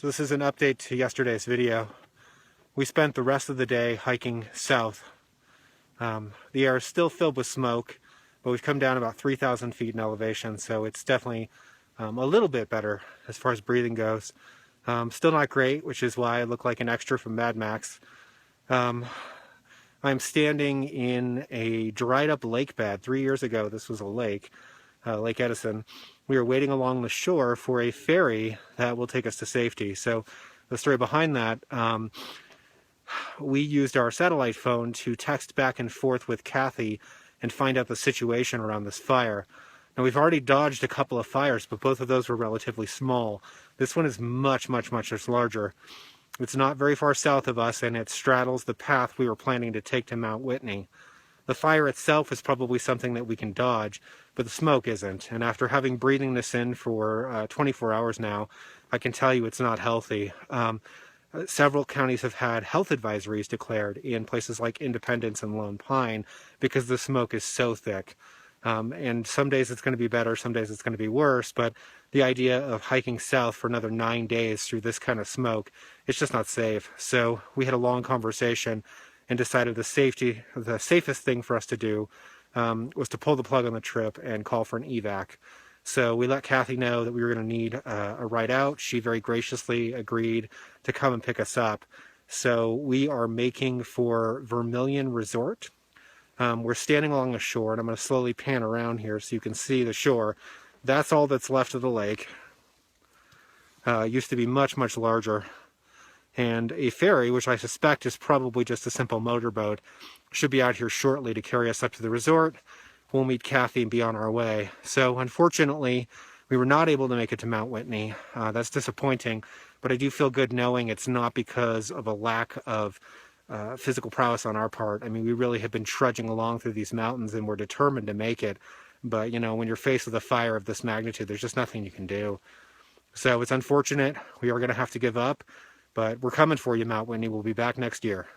So this is an update to yesterday's video. We spent the rest of the day hiking south. The air is still filled with smoke, but we've come down about 3,000 feet in elevation, so it's definitely a little bit better as far as breathing goes. Still not great, which is why I look like an extra from Mad Max. I'm standing in a dried up lake bed. 3 years ago, this was a lake, Lake Edison. We were waiting along the shore for a ferry that will take us to safety. So the story behind that, we used our satellite phone to text back and forth with Kathy and find out the situation around this fire. Now, we've already dodged a couple of fires, but both of those were relatively small. This one is much larger. It's not very far south of us, and it straddles the path we were planning to take to Mount Whitney. The fire itself is probably something that we can dodge, but the smoke isn't. And after having breathing this in for 24 hours now, I can tell you it's not healthy. Several counties have had health advisories declared in places like Independence and Lone Pine because the smoke is so thick. And some days it's going to be better, some days it's going to be worse, but the idea of hiking south for another 9 days through this kind of smoke, it's just not safe. So we had a long conversation and decided the safest thing for us to do was to pull the plug on the trip and call for an evac. So we let Kathy know that we were going to need a ride out. She very graciously agreed to come and pick us up. So we are making for Vermilion Resort. We're standing along the shore, and I'm going to slowly pan around here so you can see the shore. That's all that's left of the lake. It used to be much larger. And a ferry, which I suspect is probably just a simple motorboat, should be out here shortly to carry us up to the resort. We'll meet Kathy and be on our way. So unfortunately, we were not able to make it to Mount Whitney. That's disappointing, but I do feel good knowing it's not because of a lack of physical prowess on our part. I mean, we really have been trudging along through these mountains and we're determined to make it. But, you know, when you're faced with a fire of this magnitude, there's just nothing you can do. So it's unfortunate. We are going to have to give up. But we're coming for you, Mount Whitney. We'll be back next year.